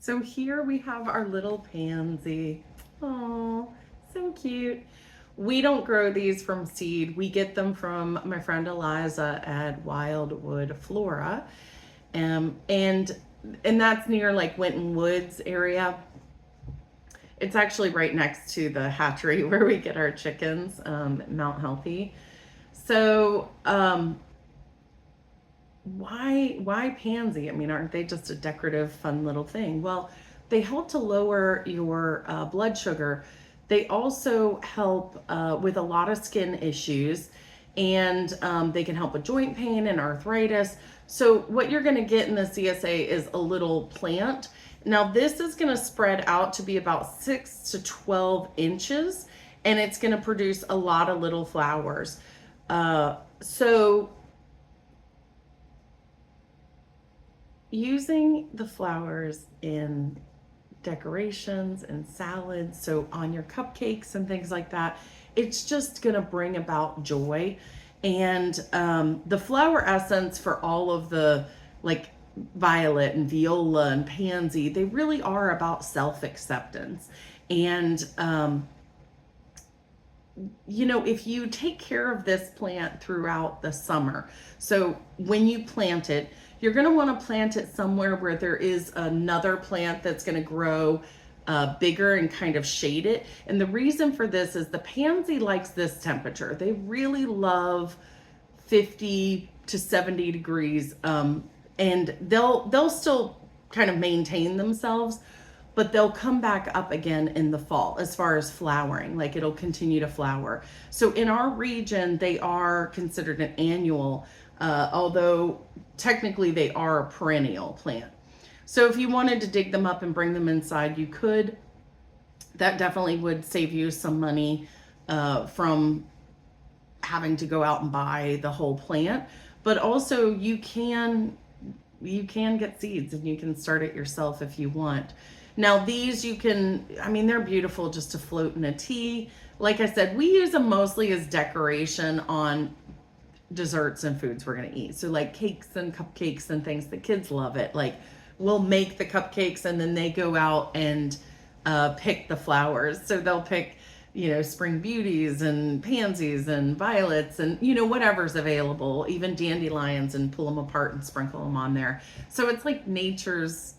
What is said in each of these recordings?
So here we have our little pansy. Oh, so cute. We don't grow these from seed. We get them from my friend Eliza at Wildwood Flora. And that's near like Winton Woods area. It's actually right next to the hatchery where we get our chickens, Mount Healthy. So, why pansy? I mean, aren't they just a decorative, fun little thing? Well, they help to lower your blood sugar. They also help with a lot of skin issues, and they can help with joint pain and arthritis. So what you're going to get in the CSA is a little plant. Now this is going to spread out to be about 6 to 12 inches, and it's going to produce a lot of little flowers. So using the flowers in decorations and salads, so on your cupcakes and things like that, it's just gonna bring about joy. And the flower essence for all of the like violet and viola and pansy, they really are about self-acceptance. And if you take care of this plant throughout the summer, so when you plant it, you're going to want to plant it somewhere where there is another plant that's going to grow bigger and kind of shade it. And the reason for this is the pansy likes this temperature. They really love 50 to 70 degrees, and they'll still kind of maintain themselves, but they'll come back up again in the fall as far as flowering. Like it'll continue to flower. So in our region, they are considered an annual, although technically they are a perennial plant. So if you wanted to dig them up and bring them inside, you could. That definitely would save you some money from having to go out and buy the whole plant. But also you can get seeds and you can start it yourself if you want. Now these they're beautiful just to float in a tea. Like I said, we use them mostly as decoration on desserts and foods we're going to eat. So like cakes and cupcakes and things, the kids love it. Like we'll make the cupcakes and then they go out and pick the flowers. So they'll pick, spring beauties and pansies and violets and, whatever's available, even dandelions, and pull them apart and sprinkle them on there. So it's like nature's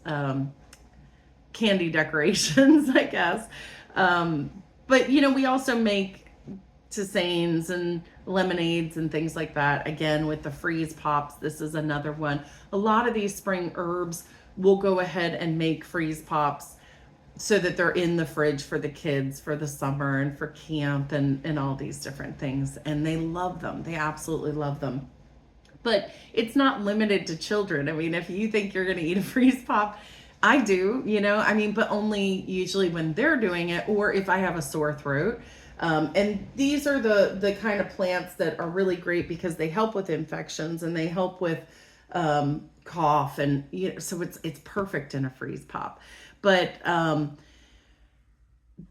candy decorations, I guess. But we also make tisanes and lemonades and things like that. Again, with the freeze pops, this is another one. A lot of these spring herbs will go ahead and make freeze pops so that they're in the fridge for the kids for the summer and for camp and all these different things. And they love them. They absolutely love them. But it's not limited to children. I mean, if you think you're going to eat a freeze pop, I do, but only usually when they're doing it or if I have a sore throat. And these are the kind of plants that are really great because they help with infections and they help with cough, and so it's perfect in a freeze pop. But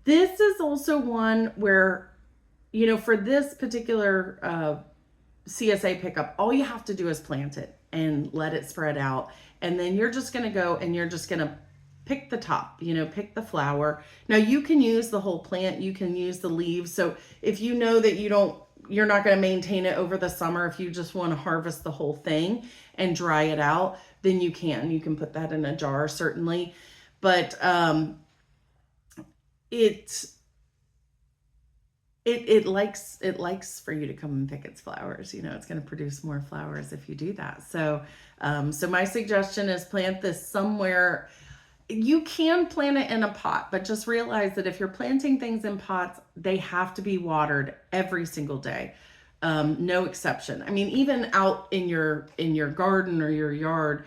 this is also one where for this particular CSA pickup, all you have to do is plant it and let it spread out. And then you're just going to go and you're just going to pick the top, pick the flower. Now you can use the whole plant, you can use the leaves. So if you know that you're not going to maintain it over the summer, if you just want to harvest the whole thing and dry it out, then you can put that in a jar, certainly. But it likes for you to come and pick its flowers. It's going to produce more flowers if you do that. So my suggestion is plant this somewhere. You can plant it in a pot, but just realize that if you're planting things in pots, they have to be watered every single day. No exception. I mean, even out in your garden or your yard,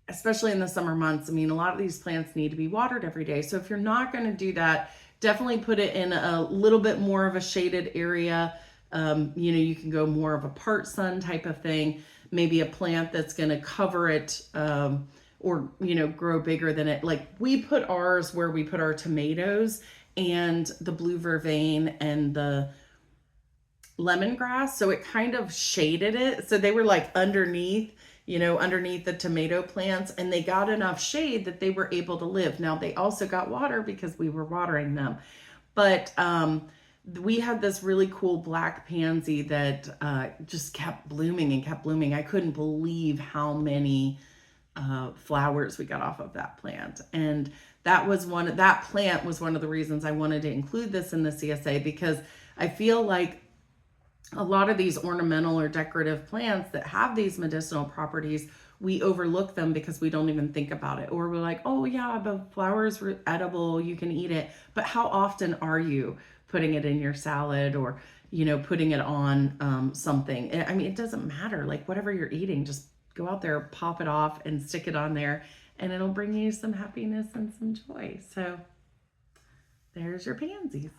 especially in the summer months, a lot of these plants need to be watered every day. So if you're not going to do that, definitely put it in a little bit more of a shaded area. You can go more of a part sun type of thing, maybe a plant that's going to cover it, or grow bigger than it. Like we put ours where we put our tomatoes and the blue vervain and the lemongrass, so it kind of shaded it, so they were like underneath underneath the tomato plants, and they got enough shade that they were able to live. Now they also got water because we were watering them. But we had this really cool black pansy that just kept blooming and kept blooming. I couldn't believe how many flowers we got off of that plant. And that plant was one of the reasons I wanted to include this in the CSA, because I feel like a lot of these ornamental or decorative plants that have these medicinal properties, we overlook them because we don't even think about it. Or we're like, oh yeah, the flower's edible, you can eat it. But how often are you putting it in your salad, or, putting it on something? I mean, it doesn't matter. Like, whatever you're eating, just go out there, pop it off and stick it on there, and it'll bring you some happiness and some joy. So there's your pansies.